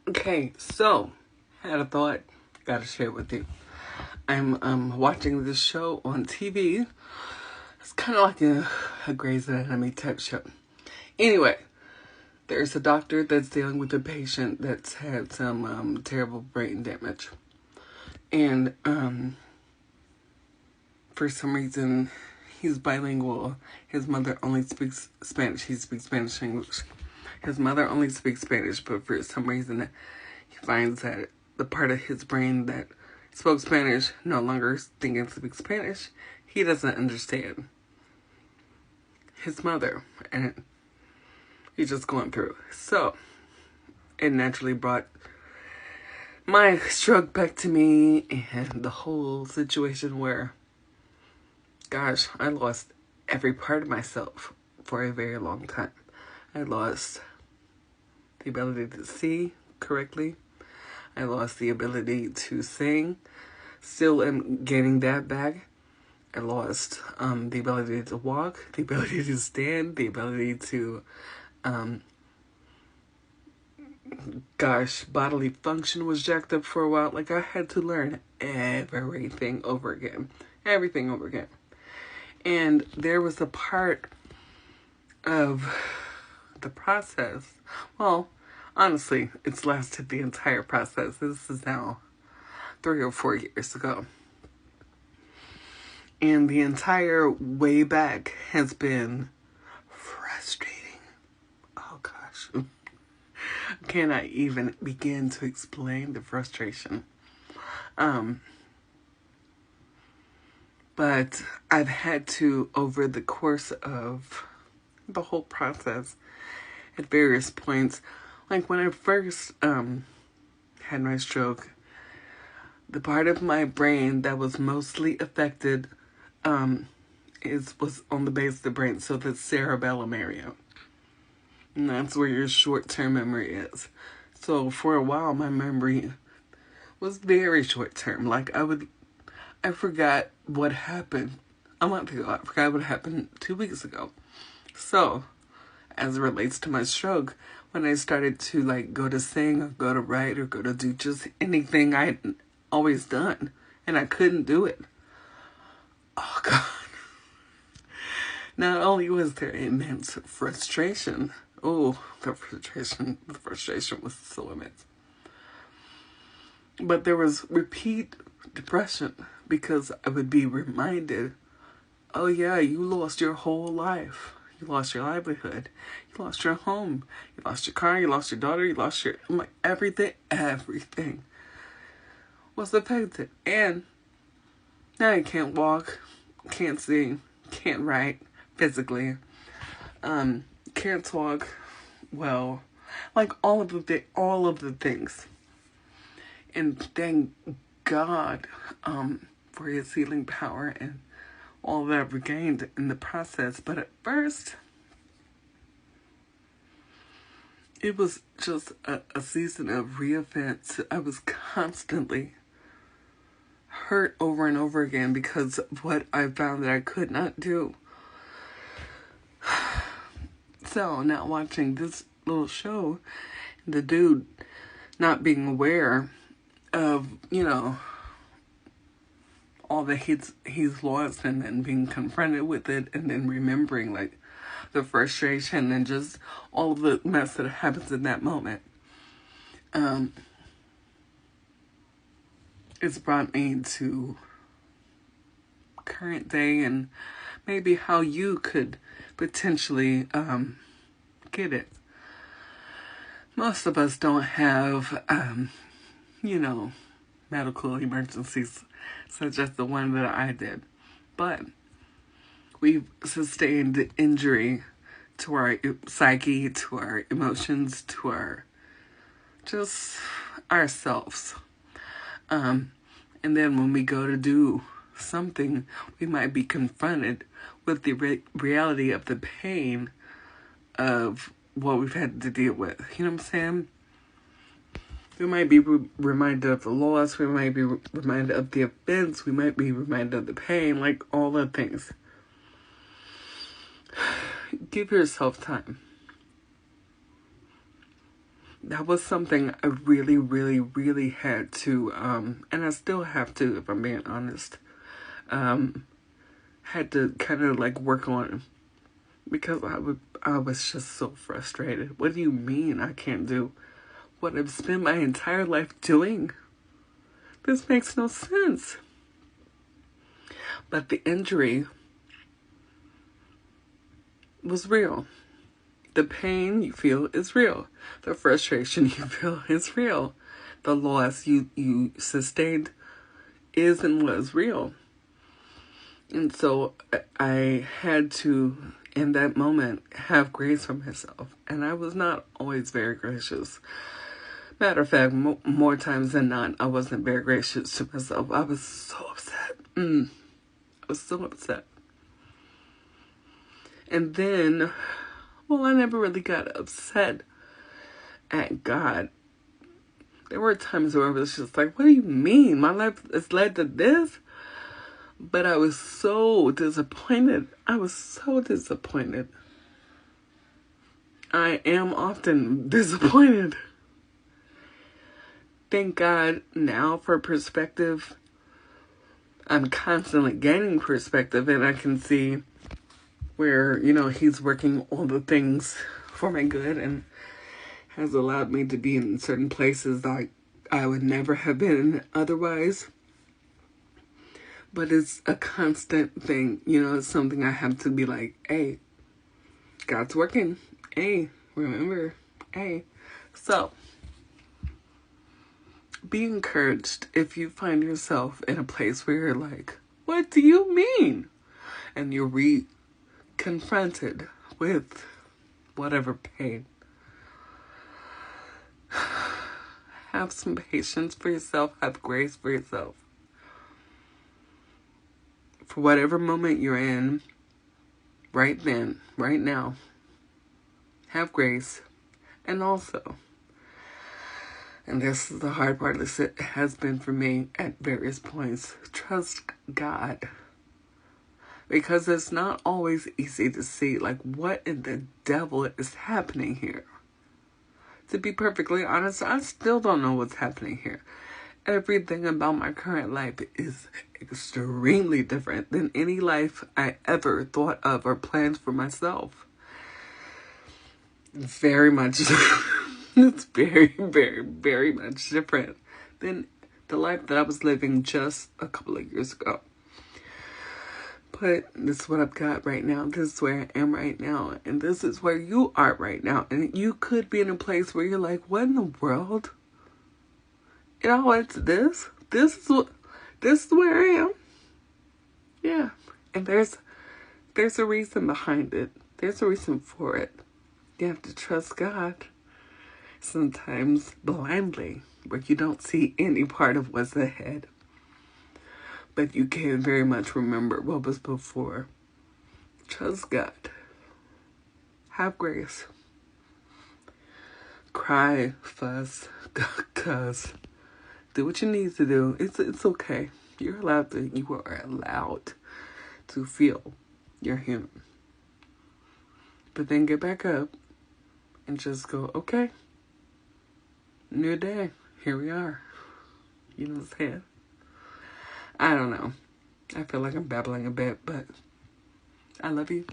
Okay, so had a thought, gotta share it with you. I'm watching this show on TV. It's kind of like a Grey's Anatomy type show. Anyway, there's a doctor that's dealing with a patient that's had some terrible brain damage, and for some reason he's bilingual. His mother only speaks Spanish. He speaks Spanish and English. His mother only speaks Spanish, but for some reason he finds that the part of his brain that spoke Spanish no longer thinking speaks Spanish. He doesn't understand his mother, and he's just going through. So it naturally brought my stroke back to me and the whole situation where, gosh, I lost every part of myself for a very long time. I lost the ability to see correctly. I lost the ability to sing. Still am getting that back. I lost the ability to walk, the ability to stand, the ability to, bodily function was jacked up for a while. Like, I had to learn everything over again. Everything over again. And there was a part of the process. Well, honestly, it's lasted the entire process. This is now 3 or 4 years ago. And the entire way back has been frustrating. Oh gosh. I cannot even begin to explain the frustration. But I've had to, over the course of the whole process, at various points, like when I first had my stroke, the part of my brain that was mostly affected was on the base of the brain, so the cerebellum area. And that's where your short-term memory is. So for a while, my memory was very short-term. Like, I forgot what happened a month ago. I forgot what happened 2 weeks ago. So, as it relates to my stroke, when I started to like go to sing or go to write or go to do just anything I'd always done, and I couldn't do it. Oh God. Not only was there immense frustration, the frustration was so immense. But there was repeat depression because I would be reminded, oh yeah, you lost your whole life. You lost your livelihood. You lost your home. You lost your car. You lost your daughter. You lost your, everything was affected. And now I can't walk, can't sing, can't write physically, can't talk well, like all of the things. And thank God for his healing power and all that I've regained in the process. But at first, it was just a season of reoffense. I was constantly hurt over and over again because of what I found that I could not do. So now watching this little show, the dude not being aware of, all that he's lost, and then being confronted with it, and then remembering like the frustration and just all of the mess that happens in that moment. It's brought me to current day and maybe how you could potentially get it. Most of us don't have medical emergencies such as the one that I did. But we've sustained injury to our psyche, to our emotions, to ourselves. And then when we go to do something, we might be confronted with the reality of the pain of what we've had to deal with. You know what I'm saying? We might be reminded of the loss. We might be reminded of the offense. We might be reminded of the pain. Like all the things. Give yourself time. that was something I really, really, really had to, and I still have to, if I'm being honest, had to kind of like work on, because I was just so frustrated. What do you mean I can't do what I've spent my entire life doing? This makes no sense. But the injury was real. The pain you feel is real. The frustration you feel is real. The loss you sustained is and was real. And so I had to, in that moment, have grace for myself. And I was not always very gracious. Matter of fact, more times than not, I wasn't very gracious to myself. I was so upset. I was so upset. And then, well, I never really got upset at God. There were times where I was just like, what do you mean? My life has led to this? But I was so disappointed. I was so disappointed. I am often disappointed. Thank God now for perspective. I'm constantly gaining perspective, and I can see where, he's working all the things for my good and has allowed me to be in certain places that I would never have been otherwise. But it's a constant thing, it's something I have to be like, hey, God's working. Hey, remember, hey. So, be encouraged if you find yourself in a place where you're like, what do you mean? And you're confronted with whatever pain. Have some patience for yourself. Have grace for yourself. For whatever moment you're in, right then, right now, have grace. And also, and this is the hard part, this has been for me at various points, trust God. Because it's not always easy to see, like, what in the devil is happening here? To be perfectly honest, I still don't know what's happening here. Everything about my current life is extremely different than any life I ever thought of or planned for myself. Very much, it's very, very, very much different than the life that I was living just a couple of years ago. But this is what I've got right now. This is where I am right now. And this is where you are right now. And you could be in a place where you're like, what in the world? It's this? This is where I am? Yeah. And there's a reason behind it. There's a reason for it. You have to trust God. Sometimes blindly, where you don't see any part of what's ahead. But you can very much remember what was before. Trust God. Have grace. Cry, fuss, cuss. Do what you need to do. It's okay. You are allowed to feel. You're human. But then get back up and just go, okay. New day. Here we are. You know what I'm saying? I don't know. I feel like I'm babbling a bit, but I love you.